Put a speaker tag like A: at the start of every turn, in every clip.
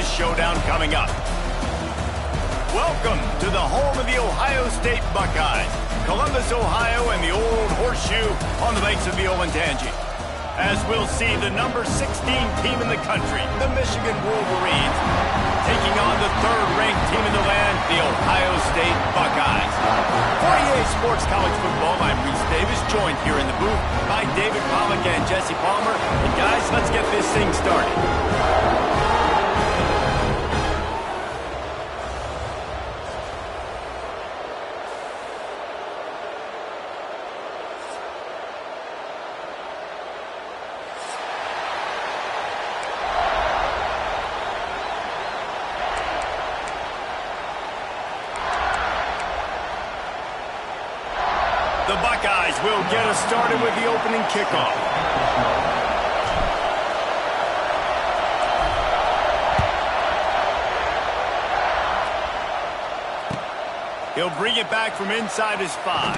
A: this showdown coming up. Welcome to the home of the Ohio State Buckeyes, Columbus, Ohio, and the Old Horseshoe on the banks of the Olentangy. As we'll see the number 16 team in the country, the Michigan Wolverines, taking on the third-ranked team in the land, the Ohio State Buckeyes. For EA Sports College Football, I'm Reese Davis, joined here in the booth by David Pollack and Jesse Palmer. And guys, let's get this thing started. The Buckeyes will get us started with the opening kickoff. He'll bring it back from inside his 5.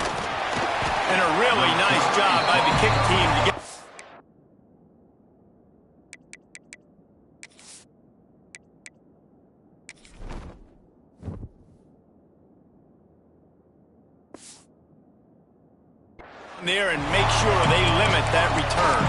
A: And a really nice job by the kick team to get... there and make sure they limit that return.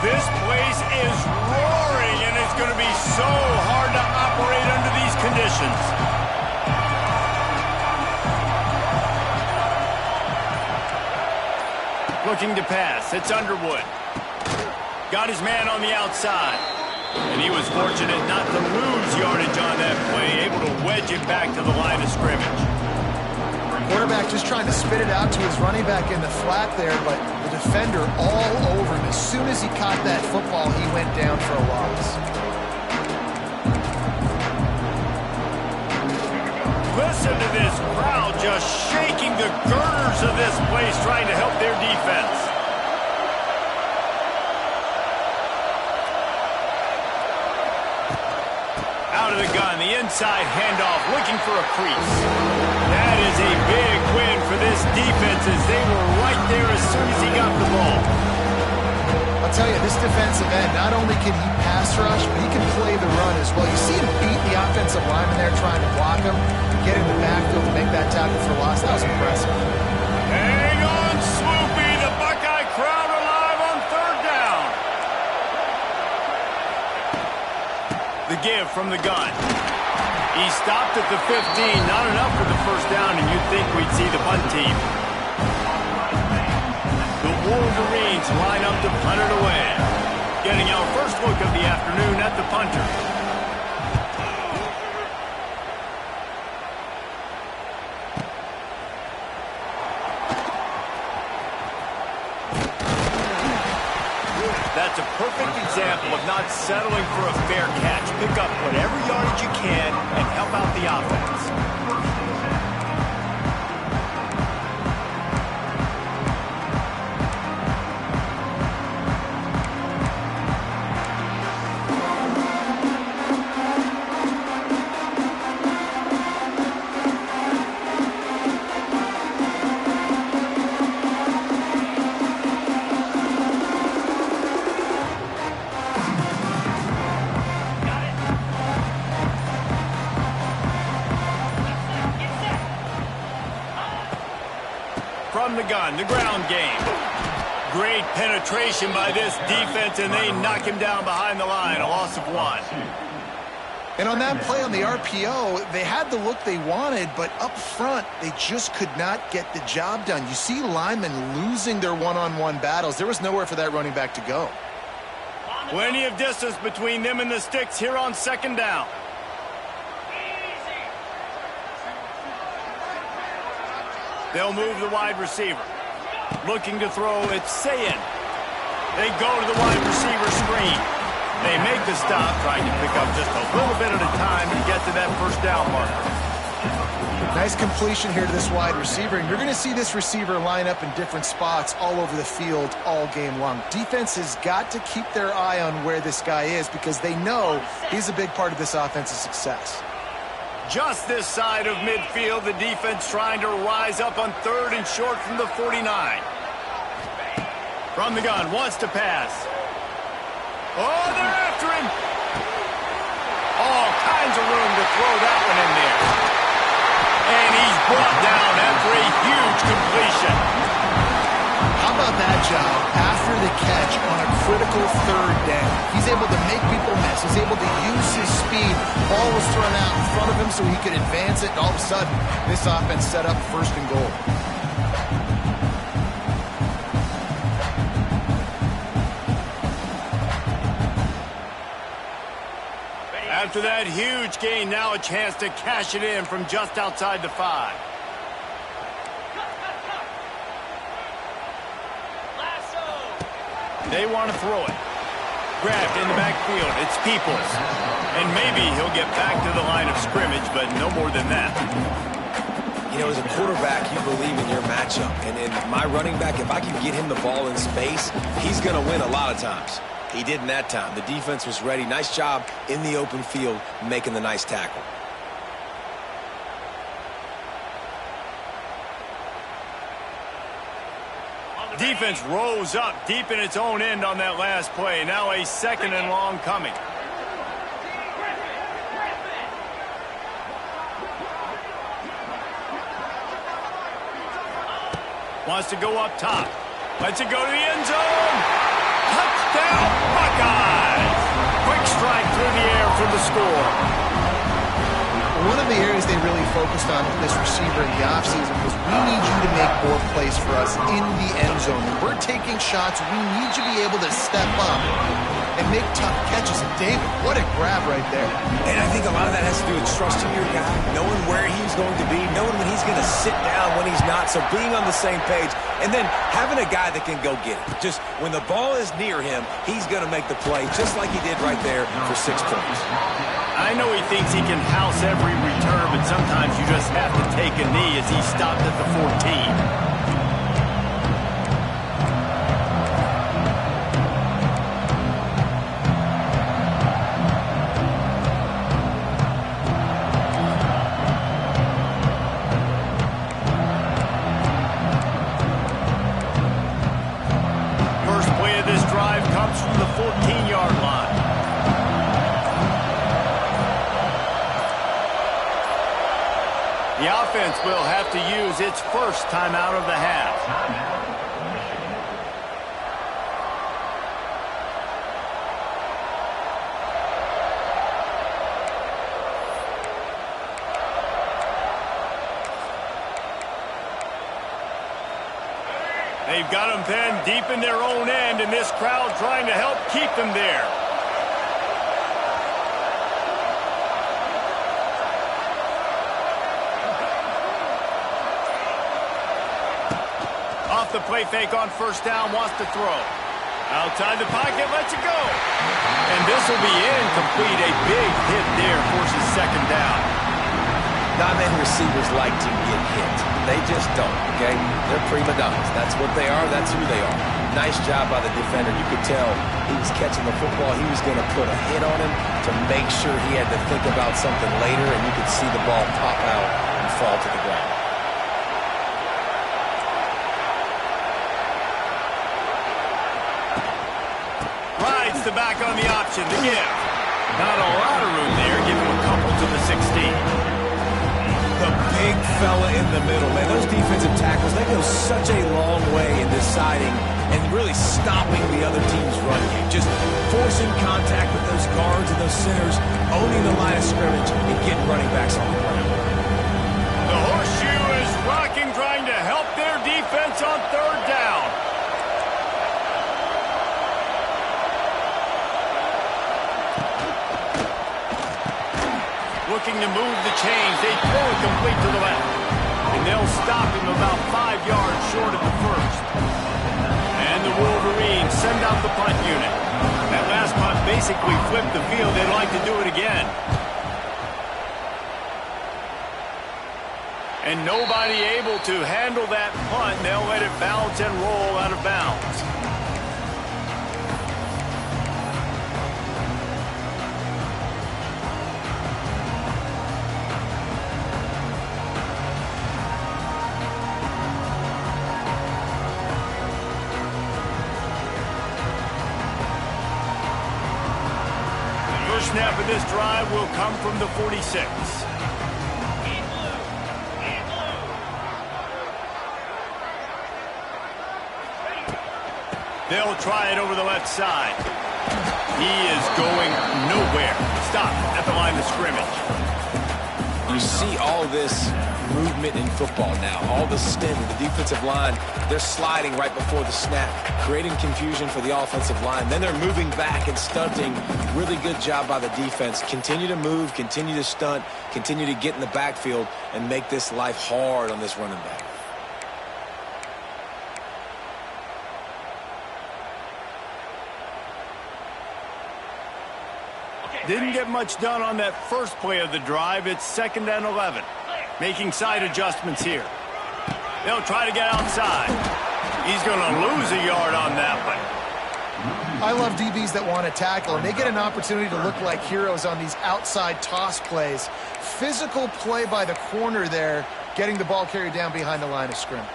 A: This place is roaring, and it's going to be so hard to operate under these conditions. Looking to pass. It's Underwood. Got his man on the outside. And he was fortunate not to lose yardage on that play, able to wedge it back to the line of scrimmage.
B: Quarterback just trying to spit it out to his running back in the flat there, but the defender all over him. As soon as he caught that football, he went down for a loss.
A: Listen to this crowd just shaking the girders of this place, trying to help their defense. Out of the gun, the inside handoff, looking for a crease. That is a big win for this defense as they were right there as soon as he got the ball.
B: I'll tell you, this defensive end, not only can he pass rush, but he can play the run as well. You see him beat the offensive lineman there trying to block him, get in the backfield to make that tackle for loss. That was impressive.
A: Hang on, Swoopy. The Buckeye crowd alive on third down. The give from the gun. He stopped at the 15. Not enough for the first down, and you'd think we'd see the punt team. The Wolverines line up to punt it away. Getting our first look of the afternoon at the punter. That's a perfect example of not settling for a fair catch. Pick up whatever yardage you can and help out the offense. From the gun, the ground game. Great penetration by this defense, and they knock him down behind the line, a loss of 1.
B: And on that play on the RPO, they had the look they wanted, but up front, they just could not get the job done. You see linemen losing their one-on-one battles. There was nowhere for that running back to go.
A: Plenty of distance between them and the sticks here on second down. They'll move the wide receiver. Looking to throw, it's Sayin. They go to the wide receiver screen. They make the stop, trying to pick up just a little bit at a time to get to that first down marker.
B: Nice completion here to this wide receiver. And you're going to see this receiver line up in different spots all over the field all game long. Defense has got to keep their eye on where this guy is because they know he's a big part of this offense's success.
A: Just this side of midfield, the defense trying to rise up on 3rd and short from the 49. From the gun, wants to pass. Oh, they're after him. All kinds of room to throw that one in there. And he's brought down after a huge completion.
B: How about that job after the catch on a critical 3rd down? He's able to make people miss. He's able to use his speed. Ball was thrown out in front of him so he could advance it, and all of a sudden, this offense set up 1st and goal.
A: After that huge gain, now a chance to cash it in from just outside the 5. They want to throw it. Grabbed in the backfield. It's Peoples. And maybe he'll get back to the line of scrimmage, but no more than that.
C: You know, as a quarterback, you believe in your matchup. And in my running back, if I can get him the ball in space, he's going to win a lot of times. He didn't that time. The defense was ready. Nice job in the open field making the nice tackle.
A: Defense rose up deep in its own end on that last play. Now a 2nd and long coming. Wants to go up top. Lets it go to the end zone. Touchdown, Buckeyes! Quick strike through the air for the score.
B: One of the areas they really focused on with this receiver in the offseason was we need you to make more plays for us in the end zone. When we're taking shots, we need you to be able to step up and make tough catches. And David, what a grab right there.
C: And I think a lot of that has to do with trusting your guy, knowing where he's going to be, knowing when he's going to sit down, when he's not, so being on the same page, and then having a guy that can go get it. Just when the ball is near him, he's going to make the play, just like he did right there for 6 points.
A: I know he thinks he can house every return, but sometimes you just have to take a knee as he stopped at the 14. First play of this drive comes from the 14-yard line. The offense will have to use its first timeout of the half. They've got them pinned deep in their own end, and this crowd trying to help keep them there. Off the play fake on 1st down, wants to throw. Outside the pocket, lets it go. And this will be incomplete. A big hit there forces 2nd down.
C: Not many receivers like to get hit. They just don't, okay? They're prima donnas. That's what they are. That's who they are. Nice job by the defender. You could tell he was catching the football. He was going to put a hit on him to make sure he had to think about something later, and you could see the ball pop out and fall to the ground.
A: Rides the back on the option to give. Not a lot of room there. Give him a couple to the 16.
C: The big fella in the middle, man. Those defensive tackles, they go such a long way in deciding and really stopping the other team's run game. Just forcing contact with those guards and those centers, owning the line of scrimmage, and getting running backs on the ground.
A: The horseshoe is rocking, trying to help their defense on 3rd down. Looking to move the chains. They throw it complete to the left. And they'll stop him about 5 yards short of the 1st. And the Wolverines send out the punt unit. That last punt basically flipped the field. They'd like to do it again. And nobody able to handle that punt. They'll let it bounce and roll out of bounds. snap of this drive will come from the 46. They'll try it over the left side. He is going nowhere. Stop at the line of scrimmage.
C: You see all this movement in football now. All the stint of the defensive line. They're sliding right before the snap, creating confusion for the offensive line. Then they're moving back and stunting. Really good job by the defense. Continue to move, continue to stunt, continue to get in the backfield, and make this life hard on this running back.
A: Didn't get much done on that first play of the drive. It's 2nd and 11. Making side adjustments here. They'll try to get outside. He's going to lose a yard on that one.
B: I love DBs that want to tackle, and they get an opportunity to look like heroes on these outside toss plays. Physical play by the corner there, getting the ball carried down behind the line of scrimmage.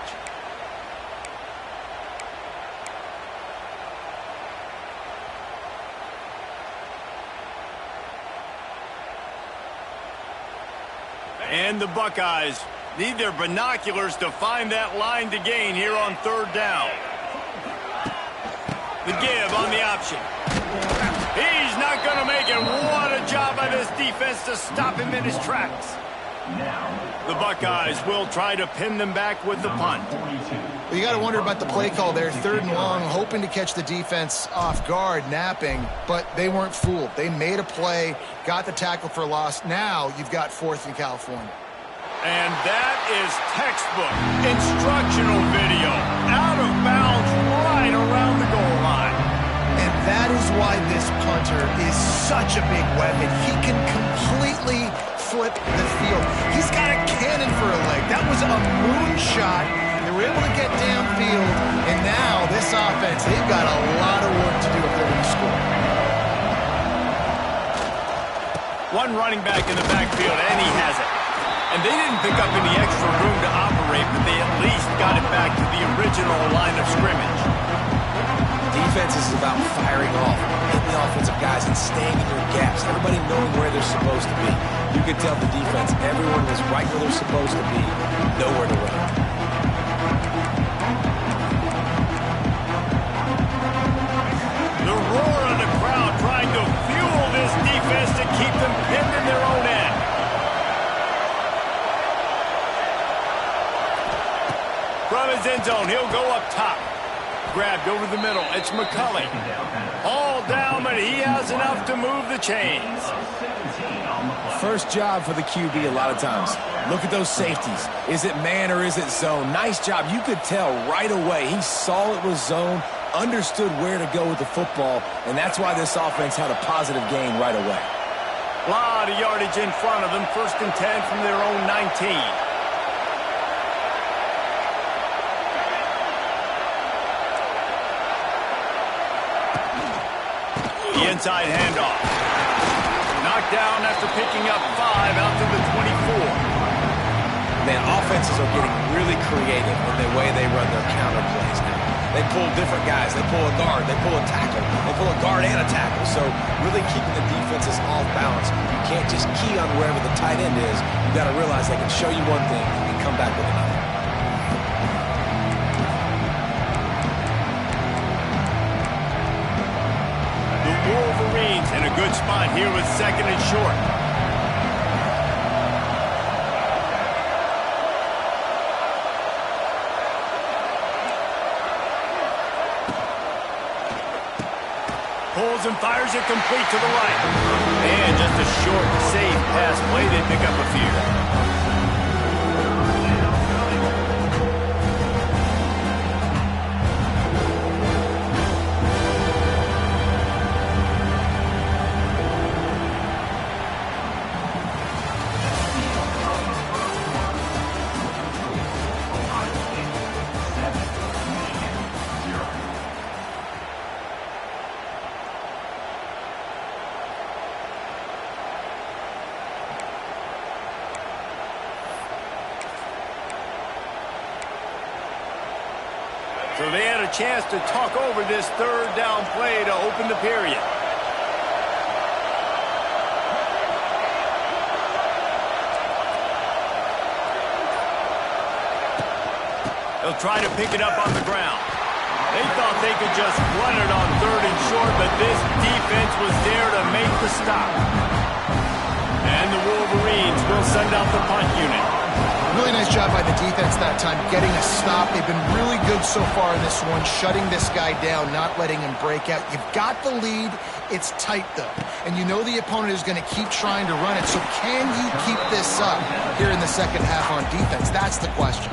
A: And the Buckeyes need their binoculars to find that line to gain here on 3rd down. The give on the option. He's not going to make it. What a job by this defense to stop him in his tracks. The Buckeyes will try to pin them back with the punt.
B: Well, you got to wonder about the play call there. 3rd and long, hoping to catch the defense off guard, napping, but they weren't fooled. They made a play, got the tackle for loss. Now you've got 4th in California.
A: And that is textbook instructional video. Out of bounds right around the goal line.
B: And that is why this punter is such a big weapon. He can completely flip the field. He's got a cannon for a leg. That was a moonshot. They were able to get downfield, and now this offense, they've got a lot of work to do if they're going to score.
A: One running back in the backfield, and he has it. And they didn't pick up any extra room to operate, but they at least got it back to the original line of scrimmage.
C: Defense is about firing off, hitting the offensive guys, and staying in your gaps. Everybody knowing where they're supposed to be. You could tell the defense, everyone was right where they're supposed to be, nowhere to run.
A: The roar of the crowd trying to fuel this defense to keep them pinned in their own end. From his end zone, he'll go up top. Grabbed over the middle. It's McCulley. All down, but he has enough to move the chains.
C: First job for the QB a lot of times. Look at those safeties. Is it man or is it zone? Nice job. You could tell right away. He saw it was zone, understood where to go with the football, and that's why this offense had a positive gain right away.
A: A lot of yardage in front of them. 1st and 10 from their own 19. The inside handoff. Knocked down after picking up 5 out to the 24.
C: Man, offenses are getting really creative in the way they run their counter plays now. They pull different guys. They pull a guard. They pull a tackle. They pull a guard and a tackle. So really keeping the defenses off balance. You can't just key on wherever the tight end is. You got to realize they can show you one thing and come back with another.
A: Wolverines in a good spot here with 2nd and short. Pulls and fires it complete to the right. And just a short, safe pass play. They pick up a few. So they had a chance to talk over this 3rd down play to open the period. They'll try to pick it up on the ground. They thought they could just run it on 3rd and short, but this defense was there to make the stop. And the Wolverines will send out the punt unit.
B: Really nice job by the defense that time, getting a stop. They've been really good so far in this one, shutting this guy down, not letting him break out. You've got the lead. It's tight, though. And you know the opponent is going to keep trying to run it. So can you keep this up here in the second half on defense? That's the question.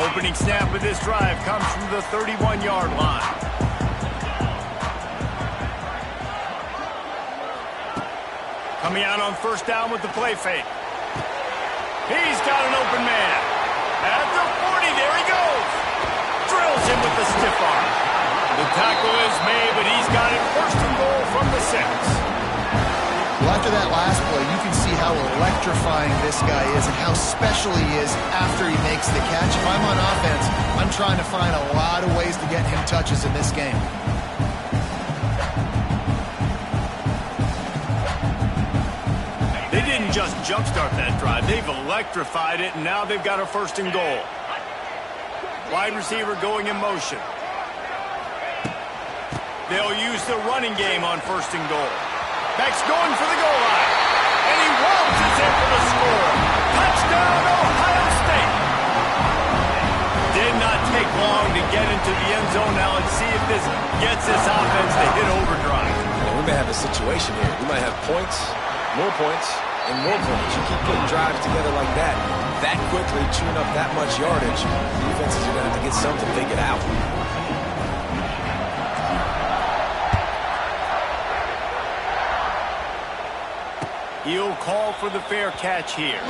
A: Opening snap of this drive comes from the 31-yard line. Coming out on 1st down with the play fake. He's got an open man. At the 40, there he goes. Drills him with the stiff arm. The tackle is made, but he's got it 1st and goal from the 6.
B: Well, after that last play, you can see how electrifying this guy is and how special he is after he makes the catch. If I'm on offense, I'm trying to find a lot of ways to get him touches in this game.
A: They didn't just jumpstart that drive. They've electrified it, and now they've got a 1st and goal. Wide receiver going in motion. They'll use the running game on 1st and goal. Beck's going for the goal line. And he waltzes in for the score. Touchdown, Ohio State. Did not take long to get into the end zone. Now let's see if this gets this offense to hit overdrive.
C: We may have a situation here. We might have points, and more points. You keep putting drives together like that quickly, chewing up that much yardage, defenses are going to have to get something figured out.
A: He'll call for the fair catch here.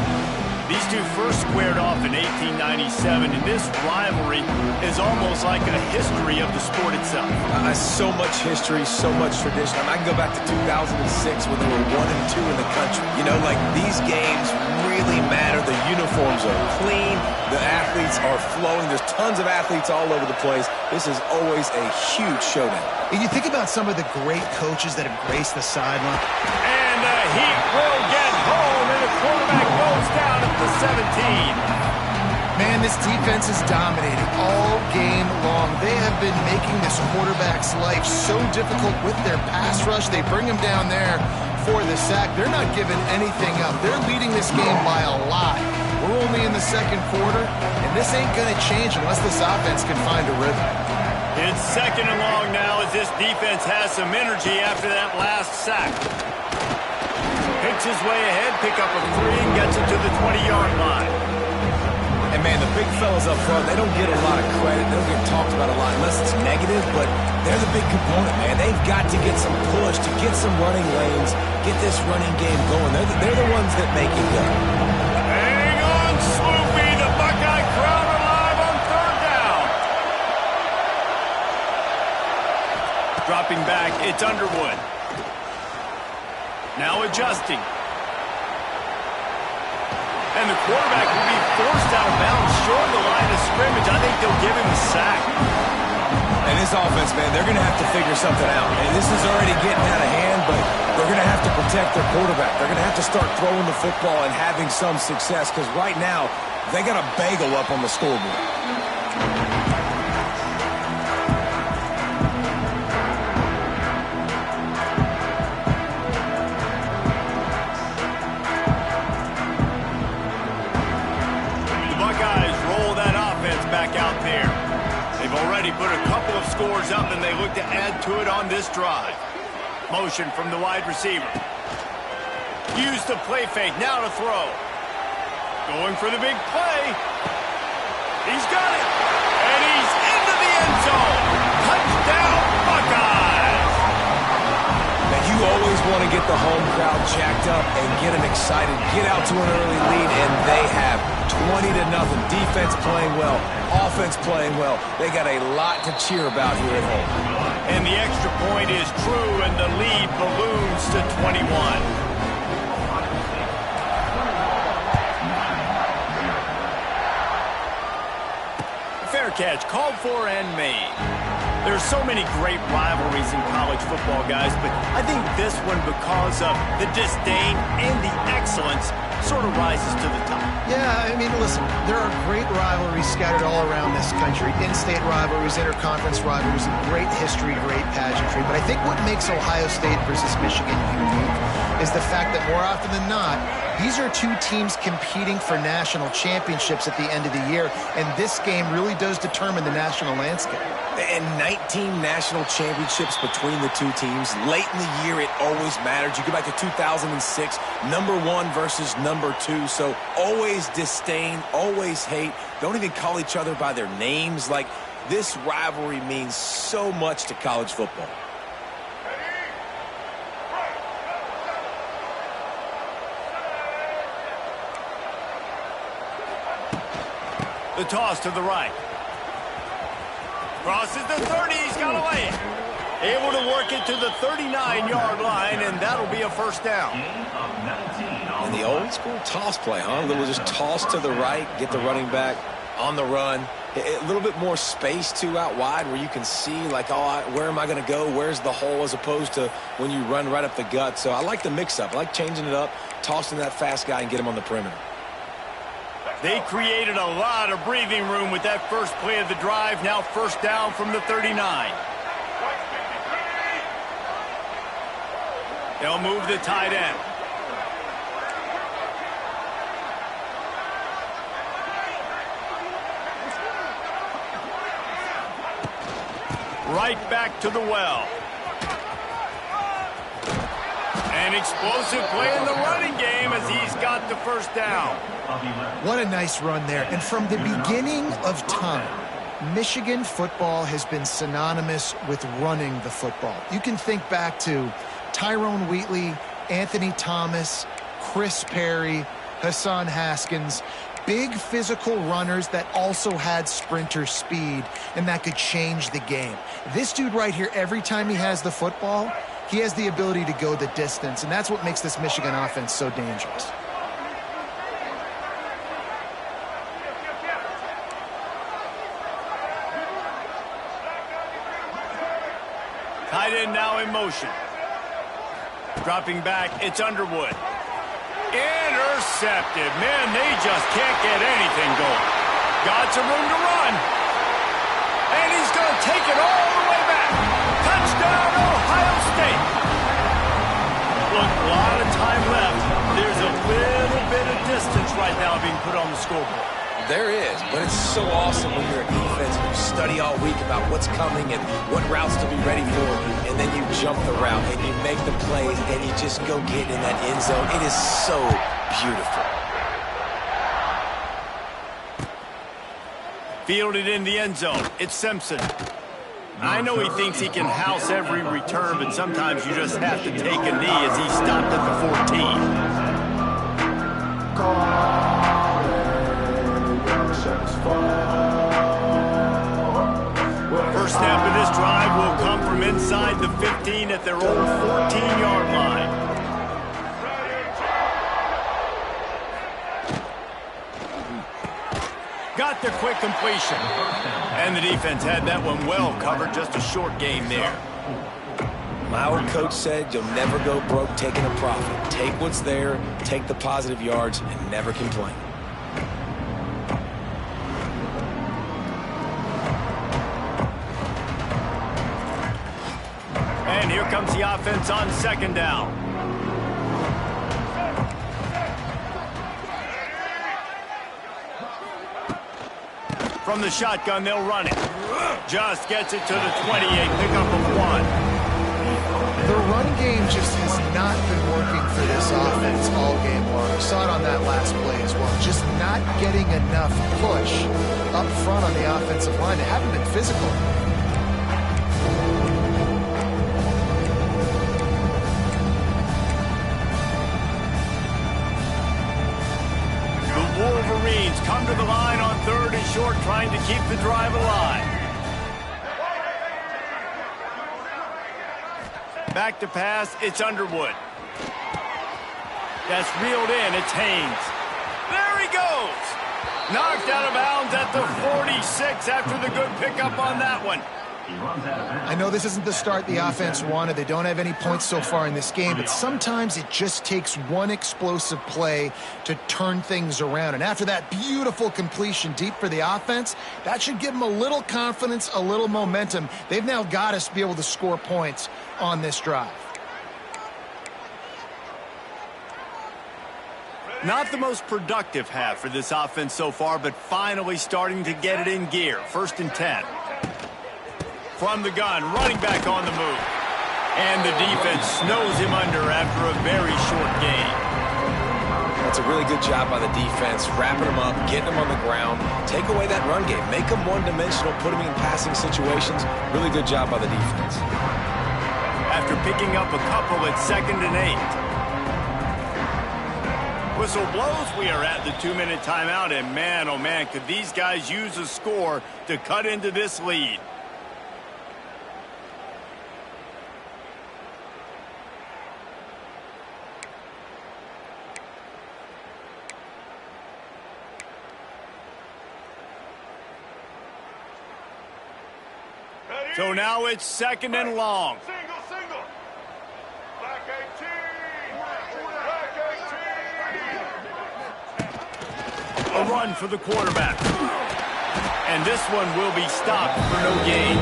A: These two first squared off in 1897, and this rivalry is almost like a history of the sport itself.
C: So much history, so much tradition. I can go back to 2006 when they were 1 and 2 in the country. You know, like, these games really matter. The uniforms are clean. The athletes are flowing. There's tons of athletes all over the place. This is always a huge showdown.
B: And you think about some of the great coaches that have graced the sideline.
A: And the Heat will get home, and the quarterback goes down at the 17.
B: Man, this defense is dominating all game long. They have been making this quarterback's life so difficult with their pass rush. They bring him down there for the sack. They're not giving anything up. They're leading this game by a lot. We're only in the 2nd quarter, and this ain't going to change unless this offense can find a rhythm.
A: It's 2nd and long now as this defense has some energy after that last sack. Picks his way ahead, pick up a 3, and gets it to the 20-yard line.
C: And, man, the big fellas up front, they don't get a lot of credit. They don't get talked about a lot unless it's negative, but they're the big component, man. They've got to get some push, to get some running lanes, get this running game going. They're the ones that make it go.
A: Hang on, Sloopy. The Buckeye crowd alive on 3rd down. Dropping back, it's Underwood. Now adjusting. And the quarterback will be forced out of bounds short of the line of scrimmage. I think they'll give him a sack.
C: And this offense, man, they're going to have to figure something out. And this is already getting out of hand, but they're going to have to protect their quarterback. They're going to have to start throwing the football and having some success because right now they got a bagel up on the scoreboard.
A: Put a couple of scores up, and they look to add to it on this drive. Motion from the wide receiver. Use the play fake, now to throw. Going for the big play. He's got it. And he's into the end zone. Touchdown, Buckeyes.
C: Now, you always want to get the home crowd jacked up and get them excited. Get out to an early lead, and they have 20-0. Defense playing well. Offense playing well. They got a lot to cheer about here at home.
A: And the extra point is true, and the lead balloons to 21. Fair catch called for and made. There's so many great rivalries in college football, guys, but I think this one, because of the disdain and the excellence, sort of rises to the top.
B: Yeah, I mean, listen, there are great rivalries scattered all around this country. In-state rivalries, interconference rivalries, and great history, great pageantry. But I think what makes Ohio State versus Michigan unique is the fact that more often than not, these are two teams competing for national championships at the end of the year, and this game really does determine the national landscape.
C: And 19 national championships between the two teams. Late in the year, it always mattered. You go back to 2006, #1 versus #2. So always disdain, always hate. Don't even call each other by their names. Like, this rivalry means so much to college football.
A: The toss to the right. Crosses the 30, he's got to lay it. Able to work it to the 39-yard line, and that'll be a first down.
C: And the old school toss play, huh? A little just toss to the right, get the running back on the run. A little bit more space, too, out wide where you can see, like, oh, where am I going to go? Where's the hole, as opposed to when you run right up the gut. So I like the mix-up. I like changing it up, tossing that fast guy and get him on the perimeter.
A: They created a lot of breathing room with that first play of the drive. Now first down from the 39. They'll move the tight end. Right back to the well. An explosive play in the running game as he's got the first down.
B: What a nice run there. And from the beginning of time, Michigan football has been synonymous with running the football. You can think back to Tyrone Wheatley, Anthony Thomas, Chris Perry, Hassan Haskins. Big physical runners that also had sprinter speed and that could change the game. This dude right here, every time he has the football, he has the ability to go the distance, and that's what makes this Michigan offense so dangerous.
A: Tight end now in motion. Dropping back, it's Underwood. Intercepted. Man, they just can't get anything going. Got some room to run. And he's going to take it all the way back. Touchdown, Ohio State. Look, a lot of time left. There's a little bit of distance right now being put on the scoreboard.
C: There is, but it's so awesome when you're a defense and you study all week about what's coming and what routes to be ready for, and then you jump the route and you make the plays and you just go get in that end zone. It is so beautiful.
A: Fielded in the end zone. It's Simpson. I know he thinks he can house every return, but sometimes you just have to take a knee as he stopped at the 14. First snap of this drive will come from inside the 15 at their own 14-yard line. Got the quick completion. And the defense had that one well covered. Just a short gain there.
C: My old coach said you'll never go broke taking a profit. Take what's there, take the positive yards, and never complain.
A: And here comes the offense on second down. From the shotgun, they'll run it. Just gets it to the 28, pickup of 1.
B: The run game just has not been working for this offense all game long. We saw it on that last play as well. Just not getting enough push up front on the offensive line. They haven't been physical.
A: The Wolverines come to the line on 3rd and short, trying to keep the drive alive. Back to pass, it's Underwood. That's reeled in, it's Haynes. There he goes! Knocked out of bounds at the 46 after the good pickup on that one.
B: I know this isn't the start the offense wanted. They don't have any points so far in this game, but sometimes it just takes one explosive play to turn things around. And after that beautiful completion deep for the offense, that should give them a little confidence, a little momentum. They've now got us to be able to score points on this drive.
A: Not the most productive half for this offense so far, but finally starting to get it in gear. 1st and 10. From the gun, running back on the move. And the defense snows him under after a very short gain.
C: That's a really good job by the defense, wrapping him up, getting him on the ground. Take away that run game. Make him one-dimensional, put him in passing situations. Really good job by the defense.
A: After picking up a couple at 2nd and 8. Whistle blows, we are at the 2-minute timeout, and man, oh man, could these guys use a score to cut into this lead. So now it's 2nd and long.
D: Single. Black 18.
A: A run for the quarterback. And this one will be stopped for no gain.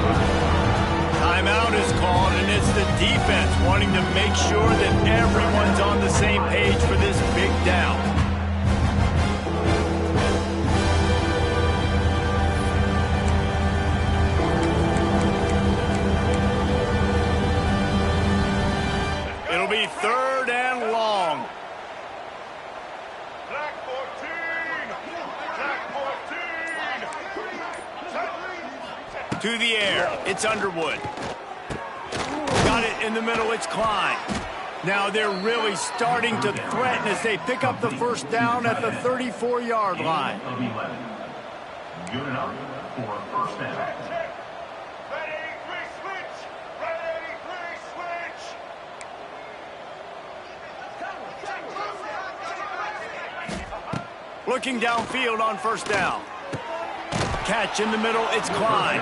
A: Timeout is called, and it's the defense wanting to make sure that everyone's on the same page for this big down. It'll be 3rd and long.
D: Black 14. Black 14.
A: To the air. It's Underwood. Got it in the middle. It's Klein. Now they're really starting to threaten as they pick up the 1st down at the 34-yard line.
E: Good enough for a 1st down.
D: Red 83 switch. Red 83 switch.
A: Looking downfield on 1st down. Catch in the middle, it's Klein.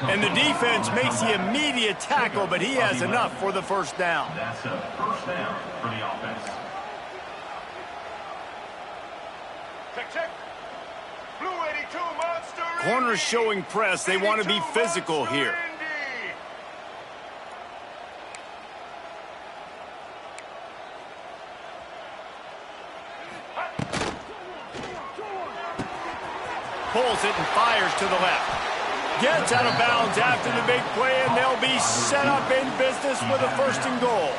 A: And the defense makes the immediate tackle, but he has enough for the 1st down.
E: That's a 1st down for the offense.
D: Check. Blue 82 monster.
A: Corners showing press. They want to be physical here. Pulls it and fires to the left. Gets out of bounds after the big play, and they'll be set up in business with a 1st and goal.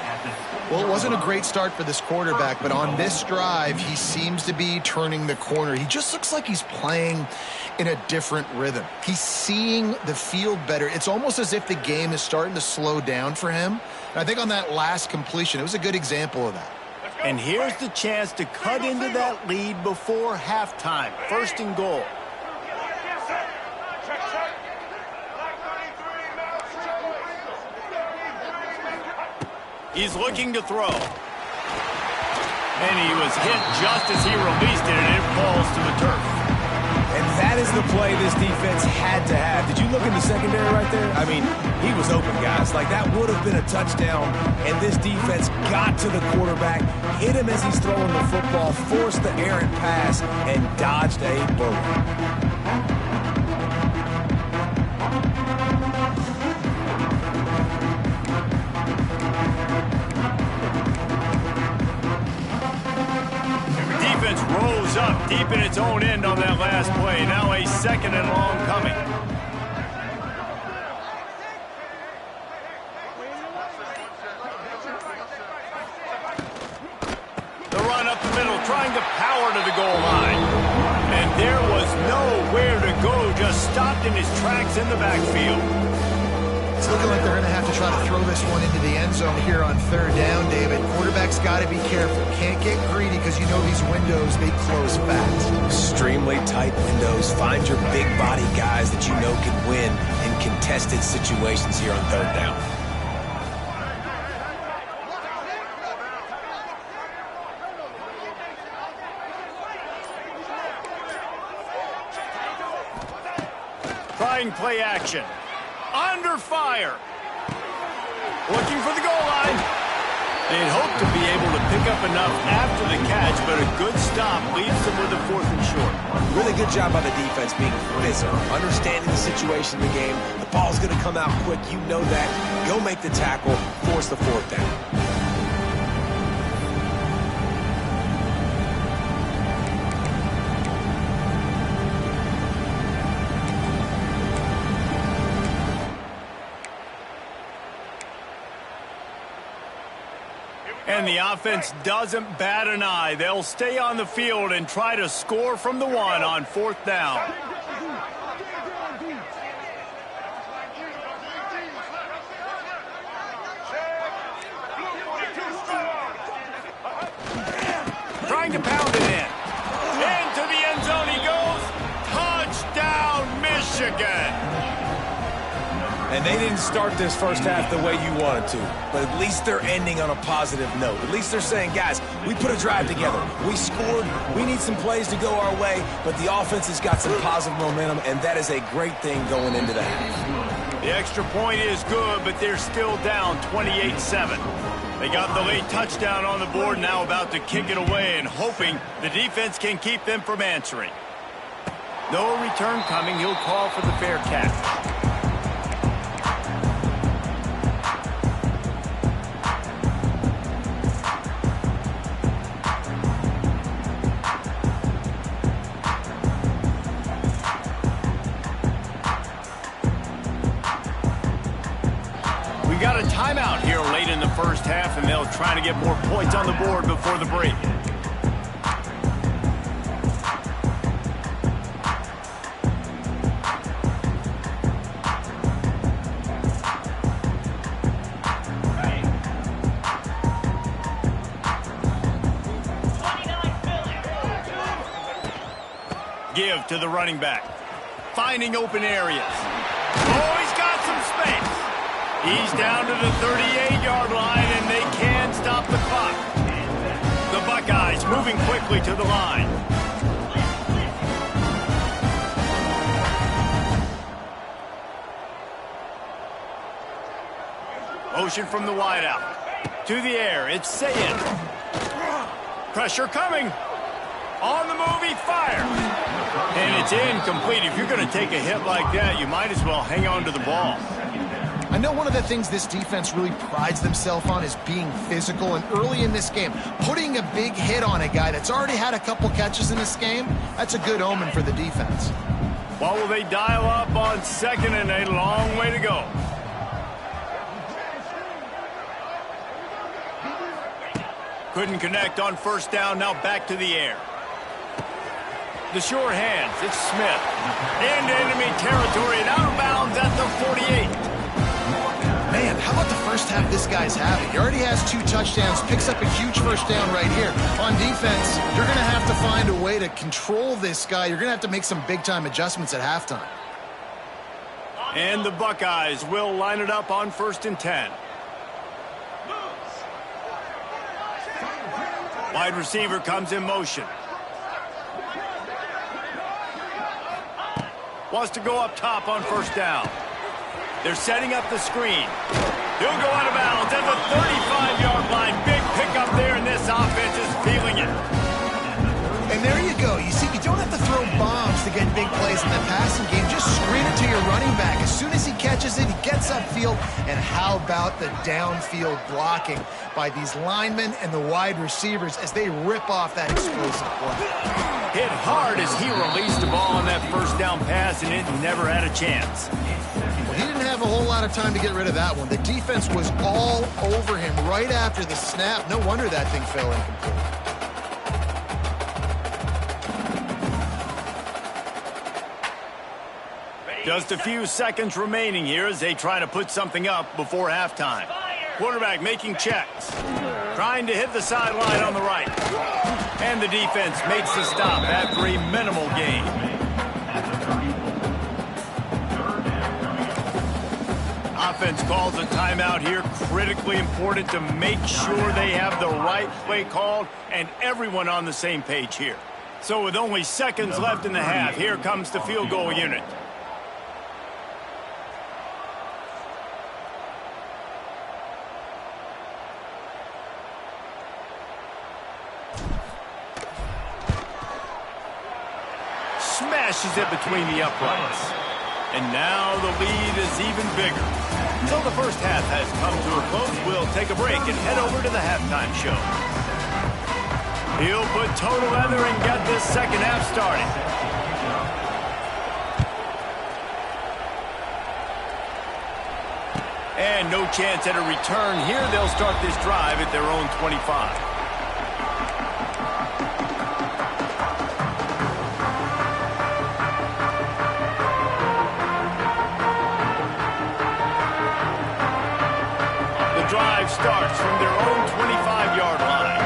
B: Well, it wasn't a great start for this quarterback, but on this drive, he seems to be turning the corner. He just looks like he's playing in a different rhythm. He's seeing the field better. It's almost as if the game is starting to slow down for him. And I think on that last completion, it was a good example of that.
A: And here's the chance to cut into that lead before halftime. 1st and goal. He's looking to throw. And he was hit just as he released it, and it falls to the turf.
C: And that is the play this defense had to have. Did you look in the secondary right there? I mean, he was open, guys. Like, that would have been a touchdown, and this defense got to the quarterback, hit him as he's throwing the football, forced the errant pass, and dodged a bullet.
A: Rolls up deep in its own end on that last play. Now a 2nd and long coming. The run up the middle, trying to power to the goal line. And there was nowhere to go, just stopped in his tracks in the backfield.
B: It's looking like they're going to have to try to throw this one into the end zone here on 3rd down, David. Quarterback's got to be careful. Can't get greedy because you know these windows, they close fast.
C: Extremely tight windows. Find your big body guys that you know can win in contested situations here on 3rd down.
A: Trying play action. Under fire. Looking for the goal line. They'd hope to be able to pick up enough after the catch, but a good stop leaves them with a 4th and short.
C: Really good job by the defense being physical, understanding the situation in the game. The ball's going to come out quick. You know that. Go make the tackle, force the 4th down.
A: And the offense doesn't bat an eye. They'll stay on the field and try to score from the 1 on 4th down. Trying to pound it in. Into the end zone he goes. Touchdown, Michigan.
C: And they didn't start this first half the way you wanted to, but at least they're ending on a positive note. At least they're saying, guys, we put a drive together. We scored. We need some plays to go our way, but the offense has got some positive momentum, and that is a great thing going into the half.
A: The extra point is good, but they're still down 28-7. They got the late touchdown on the board, now about to kick it away and hoping the defense can keep them from answering. No return coming. He'll call for the fair catch. We got a timeout here late in the first half, and they'll try to get more points on the board before the break. Give to the running back. Finding open areas. Oh, he's got some space. He's down to the 38-yard line, and they can stop the clock. The Buckeyes moving quickly to the line. Motion from the wideout. To the air, it's Sayed. Pressure coming. On the move, he fires. And it's incomplete. If you're going to take a hit like that, you might as well hang on to the ball.
B: I know one of the things this defense really prides themselves on is being physical, and early in this game, putting a big hit on a guy that's already had a couple catches in this game, that's a good omen for the defense.
A: What will they dial up on 2nd and a long way to go? Couldn't connect on 1st down, now back to the air. The sure hands, it's Smith. Into enemy territory and out of bounds at the 48.
B: Man, how about the first half this guy's having? He already has 2 touchdowns, picks up a huge 1st down right here. On defense, you're going to have to find a way to control this guy. You're going to have to make some big-time adjustments at halftime.
A: And the Buckeyes will line it up on 1st and 10. Wide receiver comes in motion. Wants to go up top on 1st down. They're setting up the screen. He'll go out of bounds at the 35-yard line. Big pickup there, and this offense is feeling it.
B: And there you go. You see, you don't have to throw bombs to get big plays in the passing game. Just screen it to your running back. As soon as he catches it, he gets upfield. And how about the downfield blocking by these linemen and the wide receivers as they rip off that explosive play.
A: Hit hard as he released the ball on that 1st down pass, and it never had a chance.
B: He didn't have a whole lot of time to get rid of that one. The defense was all over him right after the snap. No wonder that thing fell incomplete.
A: Just a few seconds remaining here as they try to put something up before halftime. Quarterback making checks. Trying to hit the sideline on the right. And the defense makes the stop after a minimal gain. Offense calls a timeout here. Critically important to make sure they have the right play called and everyone on the same page here. So with only seconds left in the half, here comes the field goal unit. smashes it between the uprights. And now the lead is even bigger. So the first half has come to a close. We'll take a break and head over to the halftime show. He'll put total leather and get this second half started. And no chance at a return here. They'll start this drive at their own 25. Drive starts from their own 25-yard line.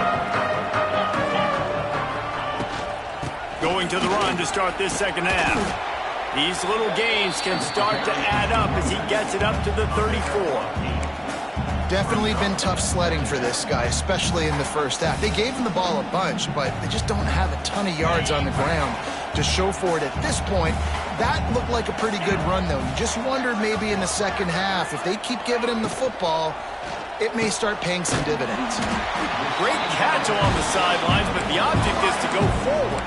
A: Going to the run to start this second half. These little gains can start to add up as he gets it up to the 34.
B: Definitely been tough sledding for this guy, especially in the first half. They gave him the ball a bunch, but they just don't have a ton of yards on the ground to show for it at this point. That looked like a pretty good run, though. You just wondered maybe in the second half, if they keep giving him the football, it may start paying some dividends.
A: Great catch along the sidelines, but the object is to go forward.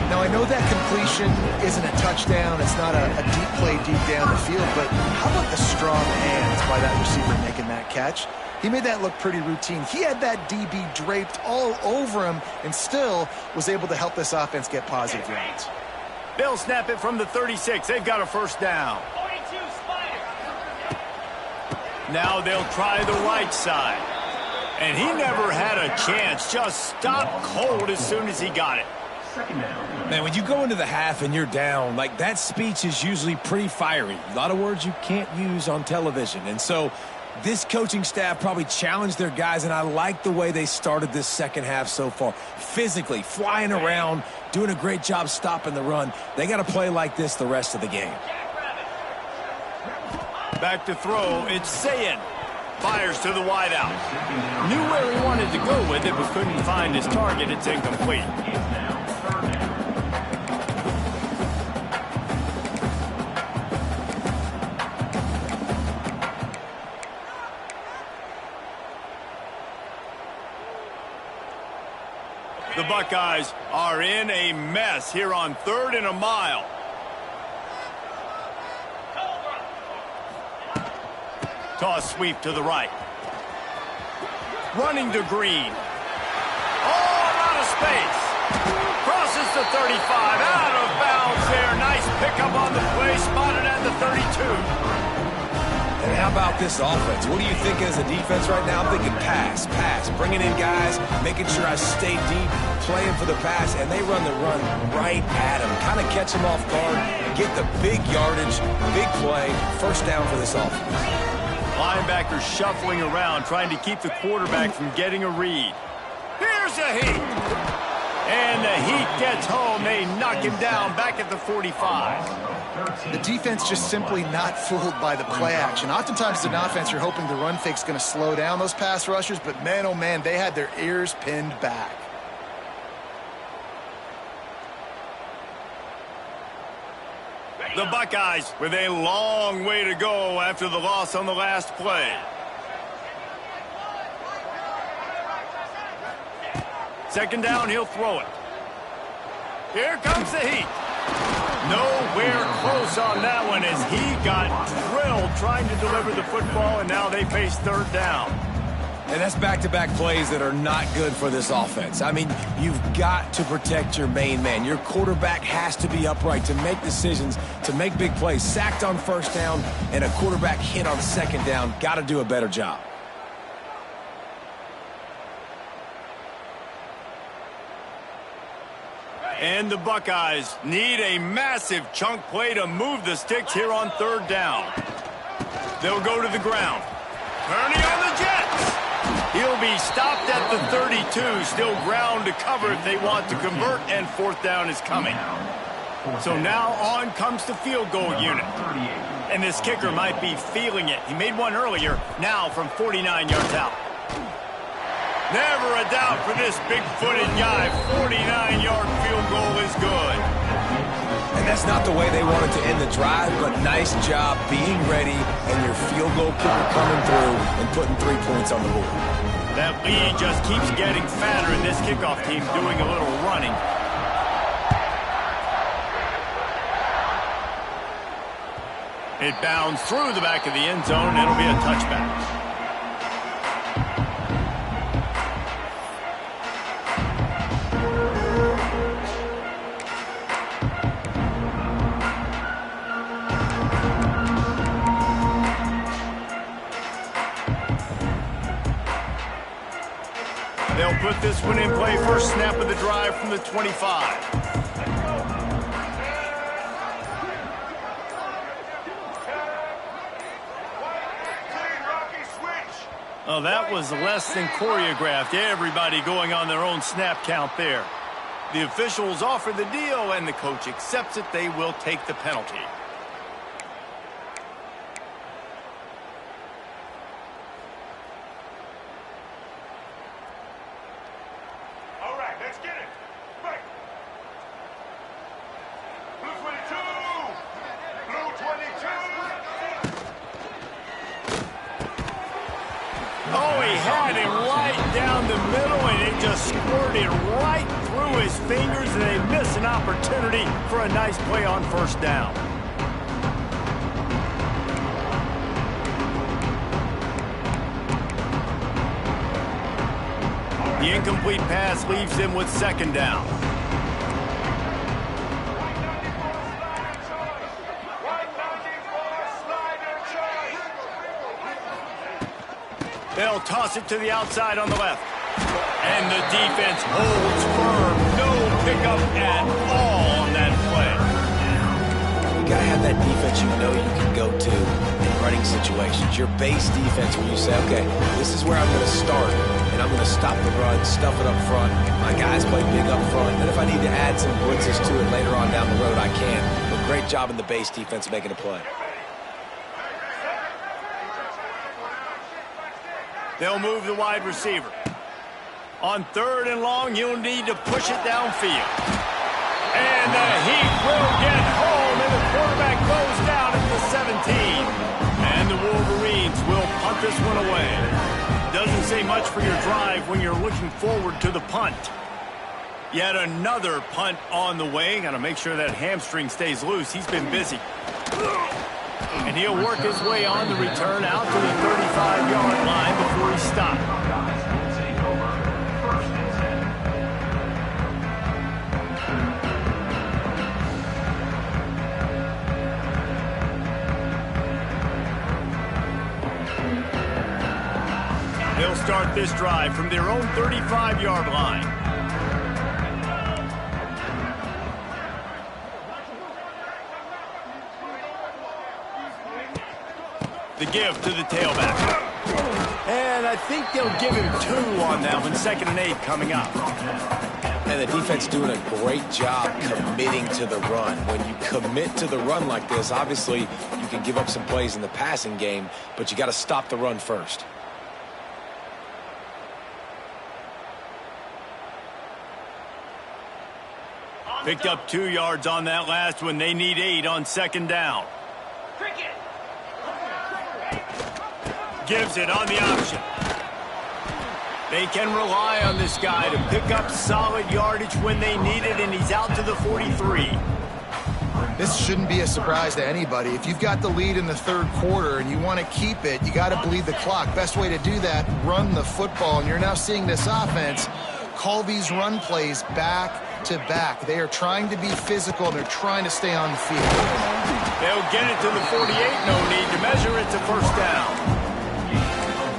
B: Now, I know that completion isn't a touchdown. It's not a deep play deep down the field, but how about the strong hands by that receiver making that catch? He made that look pretty routine. He had that DB draped all over him and still was able to help this offense get positive yards.
A: They'll snap it from the 36. They've got a first down. Now they'll try the right side. And he never had a chance. Just stopped cold as soon as he got it.
C: Man, when you go into the half and you're down, like, that speech is usually pretty fiery. A lot of words you can't use on television. And so this coaching staff probably challenged their guys, and I like the way they started this second half so far. Physically, flying around, doing a great job stopping the run. They got to play like this the rest of the game.
A: Back to throw, it's Sayin. Fires to the wideout. Knew where he wanted to go with it, but couldn't find his target. It's incomplete. The Buckeyes are in a mess here on 3rd and a mile. Toss sweep to the right. Running to Green. All out of space. Crosses the 35. Out of bounds there. Nice pickup on the play. Spotted at the 32.
C: And how about this offense? What do you think as a defense right now? I'm thinking pass, bringing in guys, making sure I stay deep, playing for the pass, and they run the run right at him. Kind of catch him off guard, get the big yardage, big play, first down for this offense.
A: Linebackers shuffling around, trying to keep the quarterback from getting a read. Here's a Heat. And the Heat gets home. They knock him down back at the 45.
B: The defense just simply not fooled by the play action. Oftentimes as an offense, you're hoping the run fake's going to slow down those pass rushers, but man, oh man, they had their ears pinned back.
A: The Buckeyes with a long way to go after the loss on the last play. Second down, he'll throw it. Here comes the Heat. Nowhere close on that one as he got drilled trying to deliver the football, and now they face 3rd down.
C: And that's back-to-back plays that are not good for this offense. I mean, you've got to protect your main man. Your quarterback has to be upright to make decisions, to make big plays. Sacked on first down and a quarterback hit on second down. Got to do a better job.
A: And the Buckeyes need a massive chunk play to move the sticks here on 3rd down. They'll go to the ground. Turning on the Jets. He'll be stopped at the 32. Still ground to cover if they want to convert, and 4th down is coming. So now on comes the field goal unit. And this kicker might be feeling it. He made one earlier, now from 49 yards out. Never a doubt for this big-footed guy. 49-yard field goal is good.
C: And that's not the way they wanted to end the drive, but nice job being ready and your field goal kicker coming through and putting 3 points on the board.
A: That lead just keeps getting fatter, and this kickoff team doing a little running. It bounds through the back of the end zone, and it'll be a touchback. They'll put this one in play. First snap of the drive from the 25. Oh, that was less than choreographed. Everybody going on their own snap count there. The officials offer the deal, and the coach accepts it. They will take the penalty.
D: All right, let's get it. Right. Blue 22. Blue 22.
A: Oh, he had him right down the middle, and it just squirted right through his fingers, and they miss an opportunity for a nice play on first down. The incomplete pass leaves them with second down. They'll toss it to the outside on the left. And the defense holds firm. No pickup at all on that play.
C: You got to have that defense you know you can go to in running situations. Your base defense where you say, okay, this is where I'm going to start, and I'm going to stop the run, stuff it up front. My guys play big up front. And if I need to add some blitzes to it later on down the road, I can. But great job in the base defense making a play.
A: They'll move the wide receiver. On third and long, you'll need to push it downfield. And the heat will get home, and the quarterback goes down at the 17. And the Wolverines will punt this one away. Doesn't say much for your drive when you're looking forward to the punt. Yet another punt on the way. Got to make sure that hamstring stays loose. He's been busy. And he'll work his way on the return out to the 35-yard line before he stopped. They'll start this drive from their own 35-yard line. The give to the tailback. And I think they'll give him 2 on that one. 2nd and 8 coming up.
C: And the defense doing a great job committing to the run. When you commit to the run like this, obviously you can give up some plays in the passing game, but you got to stop the run first.
A: Picked up 2 yards on that last one. They need 8 on 2nd down. Gives it on the option. They can rely on this guy to pick up solid yardage when they need it, and he's out to the 43.
B: This shouldn't be a surprise to anybody. If you've got the lead in the third quarter and you want to keep it, you got to bleed the clock. Best way to do that, run the football. And you're now seeing this offense call these run plays back to back. They are trying to be physical, and they're trying to stay on the field.
A: They'll get it to the 48. No need to measure it to first down.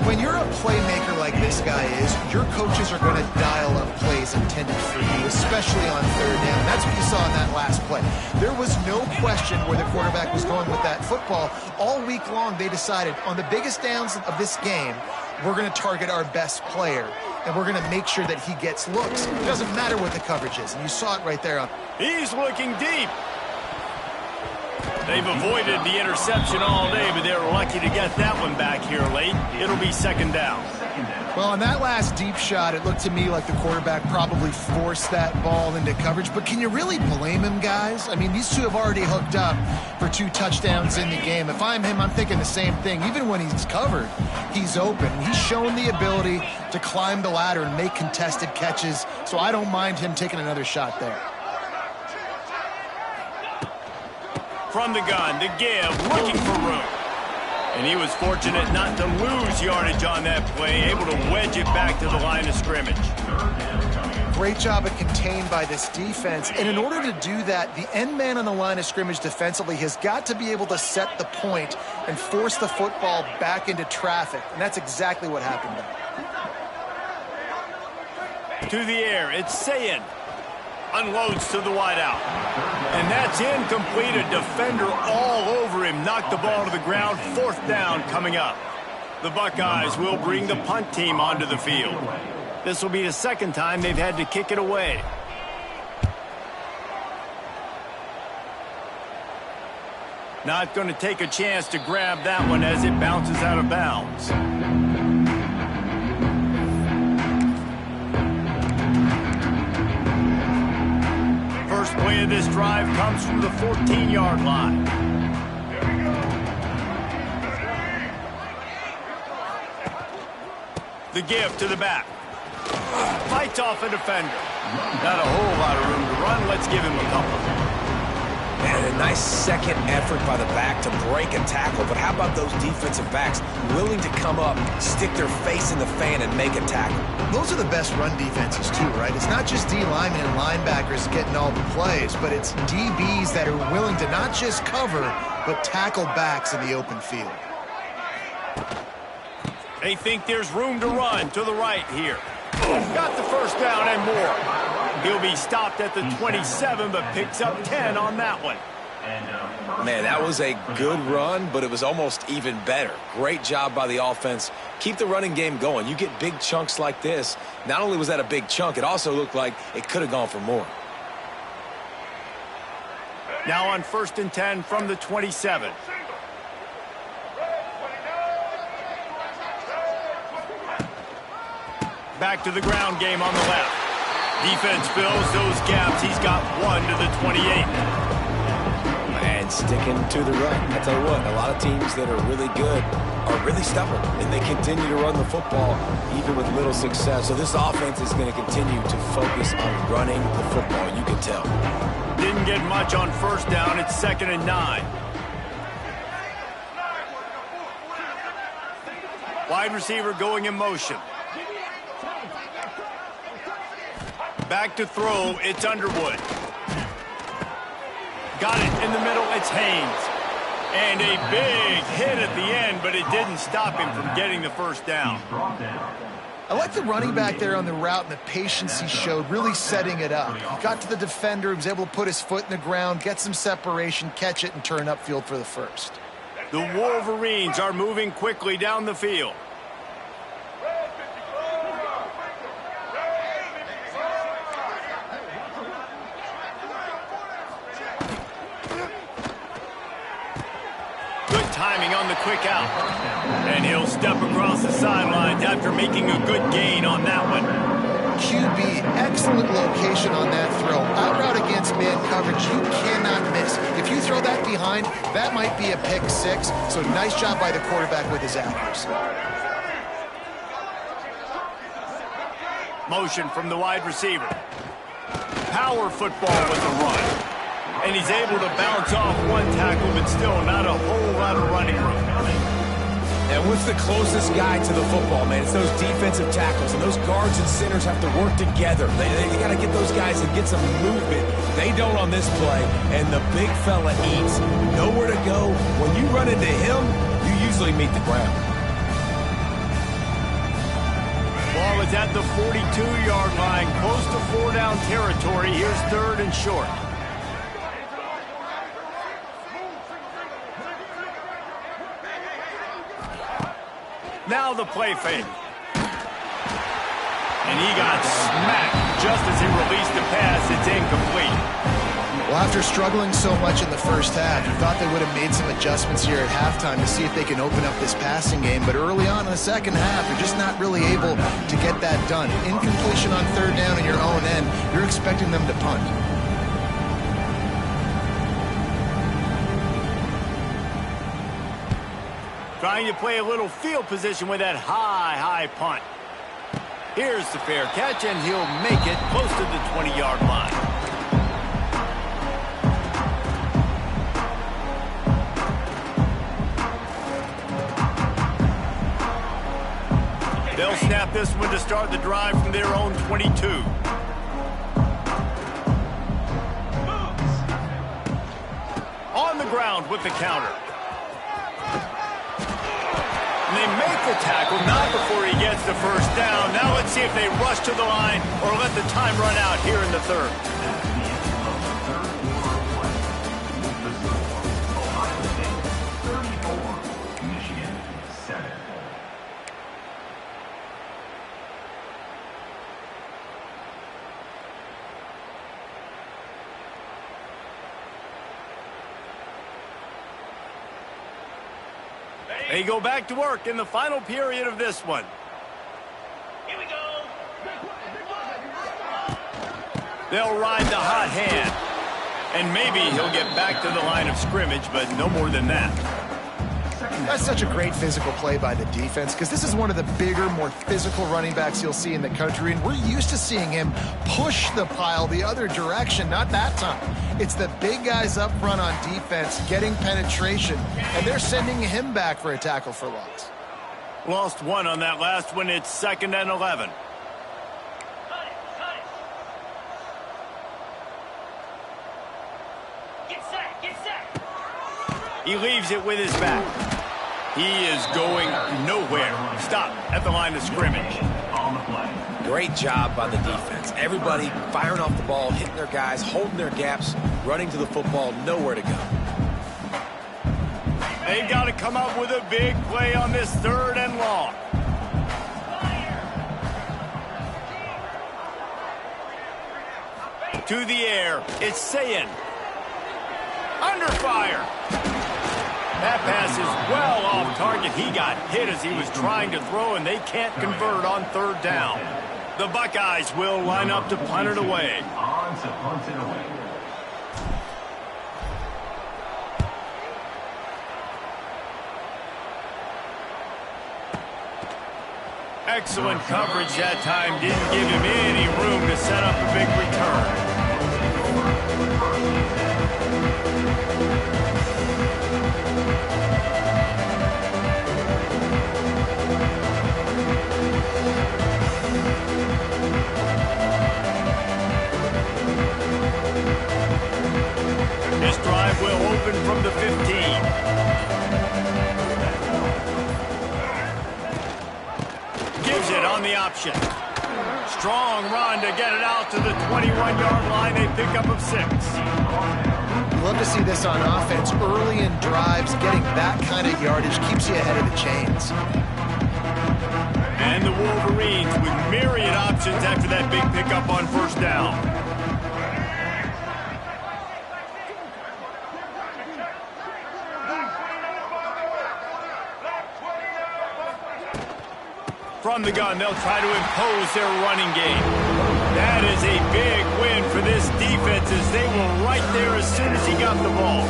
B: When you're a playmaker like this guy is, your coaches are going to dial up plays intended for you, especially on third down. That's what you saw in that last play. There was no question where the quarterback was going with that football. All week long, they decided on the biggest downs of this game, we're going to target our best player, and we're going to make sure that he gets looks. It doesn't matter what the coverage is, and you saw it right there.
A: He's looking deep. They've avoided the interception all day, but they're lucky to get that one back here late. It'll be 2nd down.
B: Well, on that last deep shot, it looked to me like the quarterback probably forced that ball into coverage. But can you really blame him, guys? I mean, these two have already hooked up for 2 touchdowns in the game. If I'm him, I'm thinking the same thing. Even when he's covered, he's open. He's shown the ability to climb the ladder and make contested catches, so I don't mind him taking another shot there.
A: From the gun, the give, looking for room. And he was fortunate not to lose yardage on that play, able to wedge it back to the line of scrimmage.
B: Great job of contained by this defense. And in order to do that, the end man on the line of scrimmage defensively has got to be able to set the point and force the football back into traffic. And that's exactly what happened there.
A: To the air, it's Sayin. Unloads to the wideout. And that's incomplete. A defender all over him. Knocked the ball to the ground. 4th down coming up. The Buckeyes will bring the punt team onto the field. This will be the 2nd time they've had to kick it away. Not going to take a chance to grab that one as it bounces out of bounds. First play of this drive comes from the 14-yard line. The give to the back. Fights off a defender. Not a whole lot of room to run. Let's give him a couple.
C: And a nice second effort by the back to break a tackle. But how about those defensive backs willing to come up, stick their face in the fan, and make a tackle?
B: Those are the best run defenses too, right? It's not just D linemen and linebackers getting all the plays, but it's DBs that are willing to not just cover, but tackle backs in the open field.
A: They think there's room to run to the right here. Got the first down and more. He'll be stopped at the 27, but picks up 10 on that one.
C: Man, that was a good run, but it was almost even better. Great job by the offense. Keep the running game going. You get big chunks like this. Not only was that a big chunk, it also looked like it could have gone for more.
A: Now on 1st and 10 from the 27. Back to the ground game on the left. Defense fills those gaps. He's got 1 to the 28.
C: And sticking to the run. I tell you what, a lot of teams that are really good are really stubborn, and they continue to run the football even with little success. So this offense is going to continue to focus on running the football, you can tell.
A: Didn't get much on 1st down. It's 2nd and 9. Wide receiver going in motion. Back to throw, it's Underwood. Got it in the middle, it's Haynes. And a big hit at the end, but it didn't stop him from getting the 1st down.
B: I like the running back there on the route and the patience he showed, really setting it up. He got to the defender, he was able to put his foot in the ground, get some separation, catch it, and turn upfield for the 1st.
A: The Wolverines are moving quickly down the field. Timing on the quick out. And he'll step across the sidelines after making a good gain on that one.
B: QB, excellent location on that throw. Out route against man coverage, you cannot miss. If you throw that behind, that might be a pick 6. So nice job by the quarterback with his accuracy.
A: Motion from the wide receiver. Power football with the run. And he's able to bounce off one tackle, but still not a whole lot of running room.
C: And what's the closest guy to the football, man? It's those defensive tackles, and those guards and centers have to work together. They got to get those guys and get some movement. They don't on this play, and the big fella eats. Nowhere to go. When you run into him, you usually meet the ground.
A: Ball is at the 42-yard line, close to 4-down territory. Here's 3rd and short. Now the play fake. And he got smacked just as he released the pass. It's incomplete.
B: Well, after struggling so much in the 1st half, you thought they would have made some adjustments here at halftime to see if they can open up this passing game. But early on in the 2nd half, they're just not really able to get that done. Incompletion on 3rd down in your own end, you're expecting them to punt.
A: Trying to play a little field position with that high punt. Here's the fair catch, and he'll make it close to the 20-yard line. They'll snap this one to start the drive from their own 22. On the ground with the counter. And they make the tackle, not before he gets the first down. Now let's see if they rush to the line or let the time run out here in the third. They go back to work in the final period of this one.
D: Here we go.
A: They'll ride the hot hand. And maybe he'll get back to the line of scrimmage, but no more than that.
B: That's such a great physical play by the defense because this is one of the bigger, more physical running backs you'll see in the country, and we're used to seeing him push the pile the other direction. Not that time. It's the big guys up front on defense getting penetration, and they're sending him back for a tackle for loss.
A: Lost one on that last one. It's 2nd and 11.
D: Get set.
A: He leaves it with his back. He is going nowhere. Stop at the line of scrimmage.
C: Great job by the defense. Everybody firing off the ball, hitting their guys, holding their gaps, running to the football, nowhere to go.
A: They've got to come up with a big play on this 3rd and long. To the air, it's Sayin. Under fire. That pass is well off target. He got hit as he was trying to throw, and they can't convert on 3rd down. The Buckeyes will line up to punt it away.
E: On to punt it away.
A: Excellent coverage that time. Didn't give him any room to set up a big return. This drive will open from the 15. Gives it on the option. Strong run to get it out to the 21-yard line. A pickup of 6.
B: You love to see this on offense. Early in drives, getting that kind of yardage keeps you ahead of the chains.
A: And the Wolverines with myriad options after that big pickup on 1st down. From the gun, they'll try to impose their running game. That is a big win for this defense as they were right there as soon as he got the ball.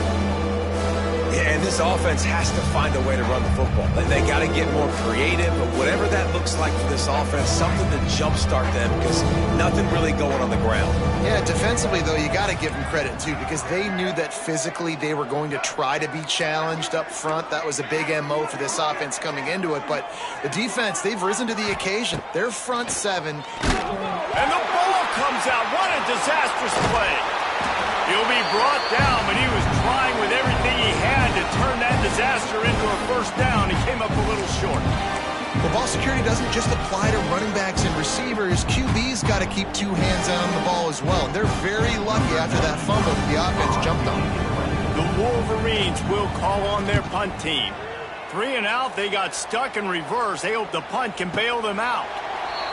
C: Yeah, and this offense has to find a way to run the football. They got to get more creative, but whatever that looks like for this offense, something to jumpstart them because nothing really going on the ground.
B: Yeah, defensively, though, you got to give them credit, too, because they knew that physically they were going to try to be challenged up front. That was a big MO for this offense coming into it. But the defense, they've risen to the occasion. Their front 7.
A: And the ball comes out. What a disastrous play. He'll be brought down, but he was trying with everything he had to turn that disaster into a 1st down. He came up a little short.
B: Well, ball security doesn't just apply to running backs and receivers. QB's got to keep 2 hands on the ball as well. And they're very lucky after that fumble that the offense jumped on.
A: The Wolverines will call on their punt team. 3 and out, they got stuck in reverse. They hope the punt can bail them out.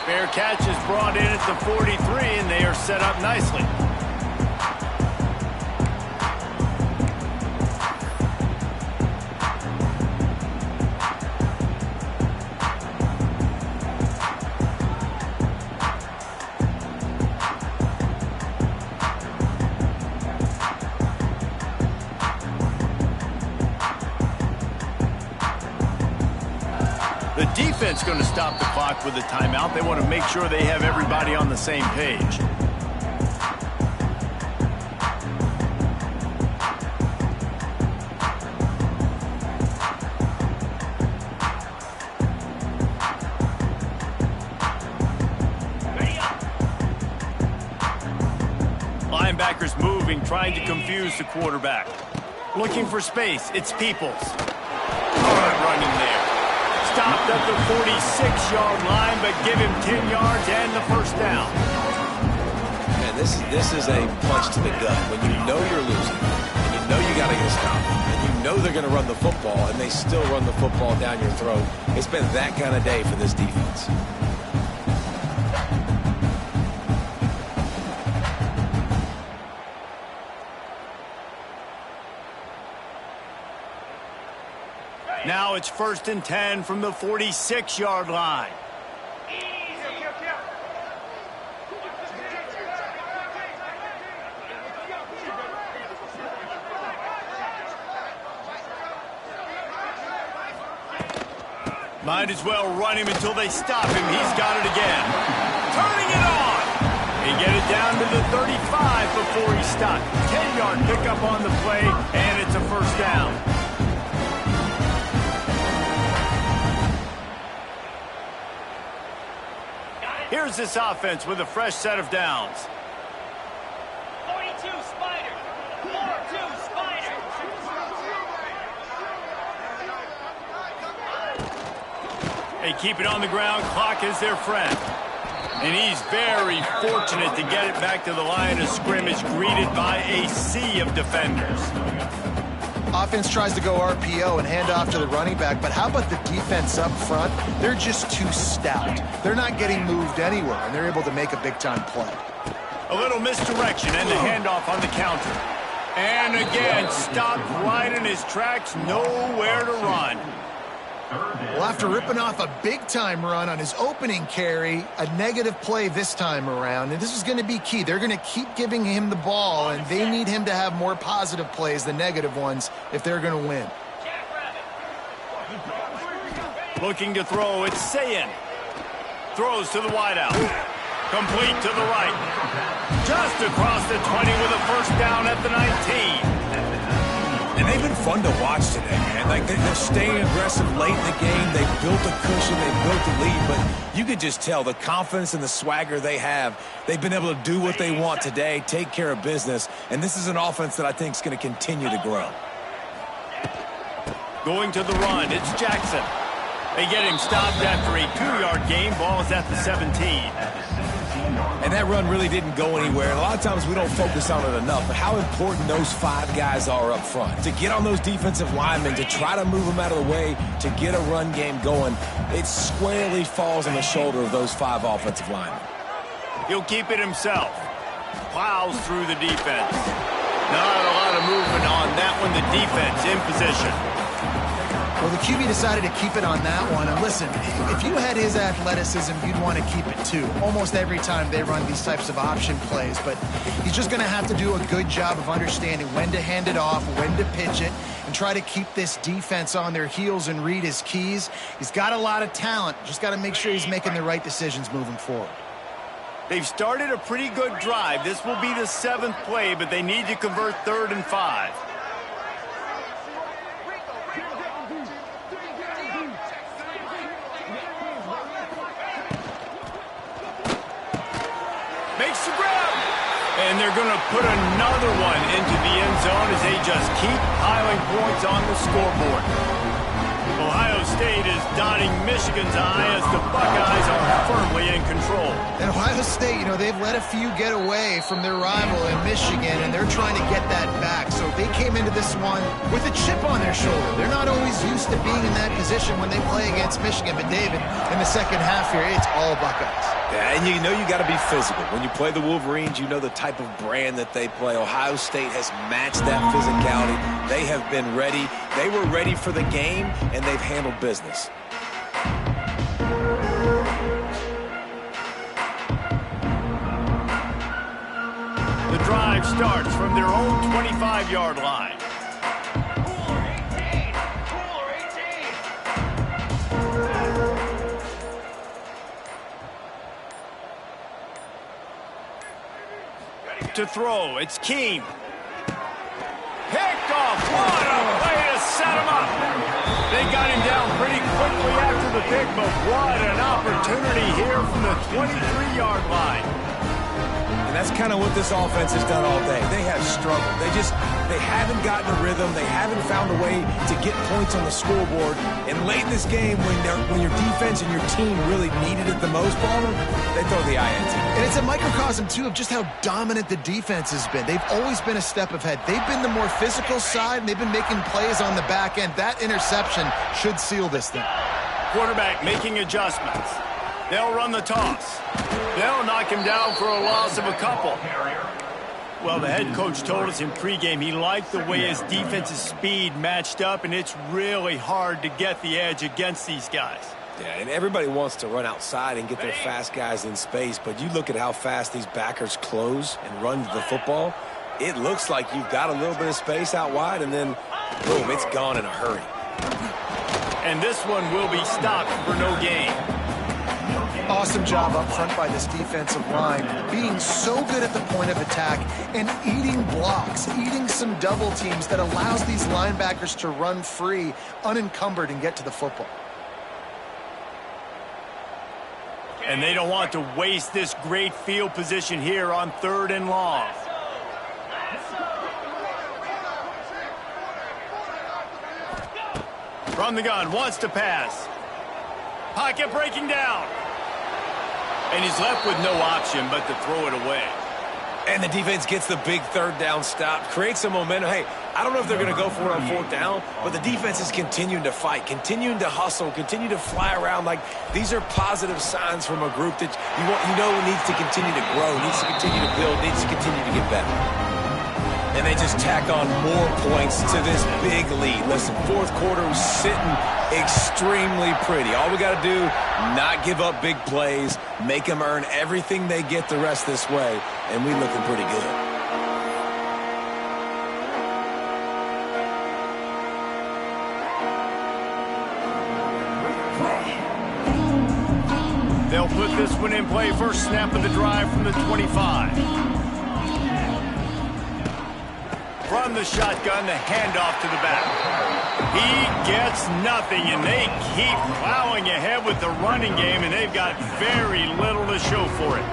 A: Fair catch is brought in at the 43, and they are set up nicely. The defense going to stop the clock with a timeout. They want to make sure they have everybody on the same page. linebackers moving, trying to confuse the quarterback. Looking for space. It's Peoples. Hard running there. Stopped at the 46-yard line, but give him 10 yards and the first down.
C: Man, this is a punch to the gut. When you know you're losing, and you know you got to get a stop, and you know they're going to run the football, and they still run the football down your throat. It's been that kind of day for this defense.
A: Now it's 1st and 10 from the 46-yard line. Might as well run him until they stop him. He's got it again. Turning it on. He get it down to the 35 before he stopped. 10-yard pickup on the play, and it's a first down. Here's this offense with a fresh set of downs.
F: 42 Spider. 4-2 Spider.
A: They keep it on the ground. Clock is their friend. And he's very fortunate to get it back to the line of scrimmage, greeted by a sea of defenders.
B: Offense tries to go RPO and hand off to the running back, but how about the defense up front? They're just too stout. They're not getting moved anywhere, and they're able to make a big-time play.
A: A little misdirection and the handoff on the counter. And again, stopped right in his tracks, nowhere to run.
B: Well, after ripping off a big-time run on his opening carry, a negative play this time around, and this is going to be key. They're going to keep giving him the ball, and they need him to have more positive plays than negative ones if they're going to win.
A: Looking to throw, it's Sayin. Throws to the wideout. Complete to the right. Just across the 20 with a first down at the 19.
G: And they've been fun to watch today, man. Like, they're staying aggressive late in the game. They've built a cushion. They've built a lead. But you could just tell the confidence and the swagger they have. They've been able to do what they want today, take care of business. And this is an offense that I think is going to continue to grow.
A: Going to the run, it's Jackson. They get him stopped after a 2-yard gain. Ball is at the 17.
G: And that run really didn't go anywhere. And a lot of times we don't focus on it enough, but how important those 5 guys are up front. To get on those defensive linemen, to try to move them out of the way, to get a run game going, it squarely falls on the shoulder of those 5 offensive linemen.
A: He'll keep it himself. Plows through the defense. Not a lot of movement on that one. The defense in position.
B: Well, the QB decided to keep it on that one. And listen, if you had his athleticism, you'd want to keep it too. Almost every time they run these types of option plays. But he's just going to have to do a good job of understanding when to hand it off, when to pitch it, and try to keep this defense on their heels and read his keys. He's got a lot of talent. Just got to make sure he's making the right decisions moving forward.
A: They've started a pretty good drive. This will be the 7th play, but they need to convert 3rd and 5. Makes the grab. And they're going to put another one into the end zone as they just keep piling points on the scoreboard. Ohio State is dotting Michigan's eye as the Buckeyes are firmly in control.
B: And Ohio State, they've let a few get away from their rival in Michigan, and they're trying to get that back. So they came into this one with a chip on their shoulder. They're not always used to being in that position when they play against Michigan. But, David, in the second half here, it's all Buckeyes.
C: Yeah, and you know you got to be physical. When you play the Wolverines, you know the type of brand that they play. Ohio State has matched that physicality. They have been ready. They were ready for the game, and they've handled business.
A: The drive starts from their own 25-yard line. To throw, it's Keene. Picked off, what a way to set him up. They got him down pretty quickly after the pick, but what an opportunity here from the 23-yard line.
G: that's kind of what this offense has done all day. They have struggled. They haven't gotten a rhythm. They haven't found a way to get points on the scoreboard. And late in this game, when your defense and your team really needed it the most, Palmer, they throw the INT.
B: And it's a microcosm, too, of just how dominant the defense has been. They've always been a step ahead. They've been the more physical side, and they've been making plays on the back end. That interception should seal this thing.
A: Quarterback making adjustments. They'll run the toss. They'll knock him down for a loss of a couple. Well, the head coach told us in pregame he liked the way his defense's speed matched up, and it's really hard to get the edge against these guys.
C: Yeah, and everybody wants to run outside and get their fast guys in space, but you look at how fast these backers close and run to the football, it looks like you've got a little bit of space out wide, and then, boom, it's gone in a hurry.
A: And this one will be stopped for no gain.
B: Awesome job up front by this defensive line, being so good at the point of attack and eating blocks, eating some double teams that allows these linebackers to run free, unencumbered, and get to the football.
A: And they don't want to waste this great field position here on 3rd and long. From the gun, wants to pass. Pocket breaking down. And he's left with no option but to throw it away.
C: And the defense gets the big 3rd down stop, creates some momentum. Hey, I don't know if they're going to go for it on 4th down, but the defense is continuing to fight, continuing to hustle, continue to fly around. Like, these are positive signs from a group that needs to continue to grow, needs to continue to build, needs to continue to get better. And they just tack on more points to this big lead. Listen, 4th quarter was sitting extremely pretty. All we got to do, not give up big plays, make them earn everything they get the rest this way, and we looking pretty good.
A: They'll put this one in play. First snap of the drive from the 25. From the shotgun, the handoff to the back. He gets nothing, and they keep plowing ahead with the running game, and they've got very little to show for it.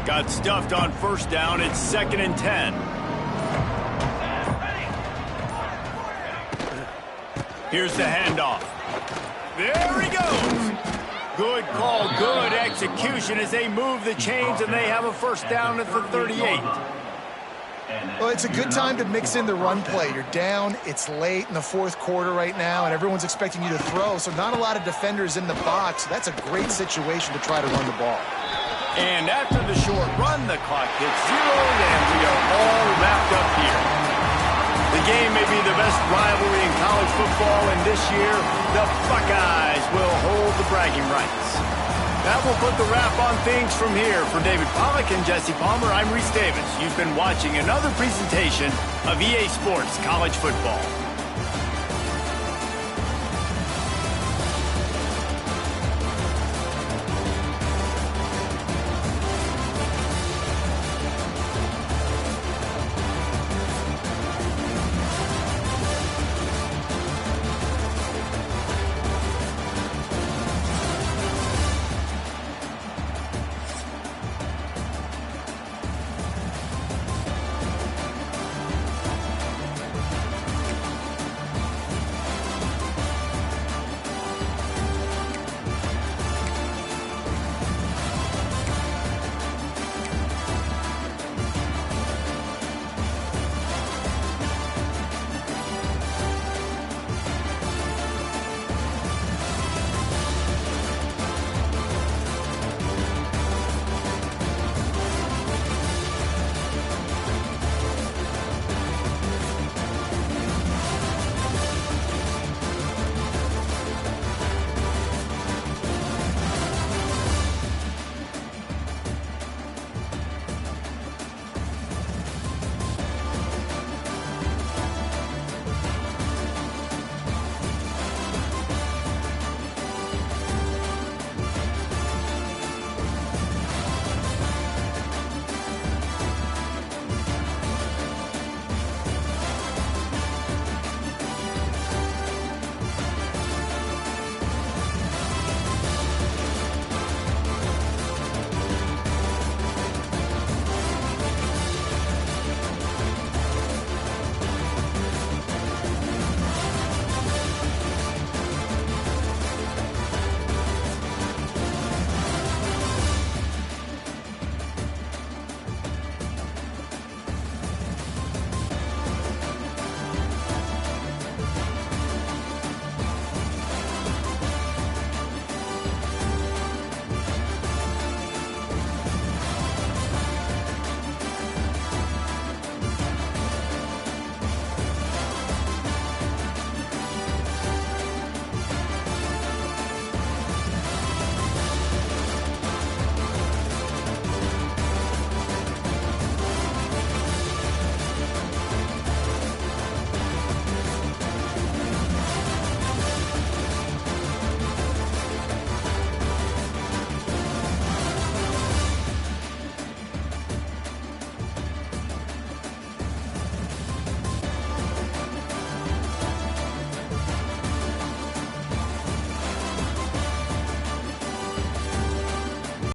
A: Got stuffed on 1st down. It's 2nd and 10. Here's the handoff. There he goes. Good call, good execution as they move the chains, and they have a 1st down at the 38.
B: Well, it's a good time to mix in the run play. You're down, it's late in the 4th quarter right now, and everyone's expecting you to throw, so not a lot of defenders in the box. That's a great situation to try to run the ball.
A: And after the short run, the clock hits 0, and we are all wrapped up here. The game may be the best rivalry in college football, and this year, the Buckeyes will hold the bragging rights. That will put the wrap on things from here. For David Pollack and Jesse Palmer, I'm Reese Davis. You've been watching another presentation of EA Sports College Football.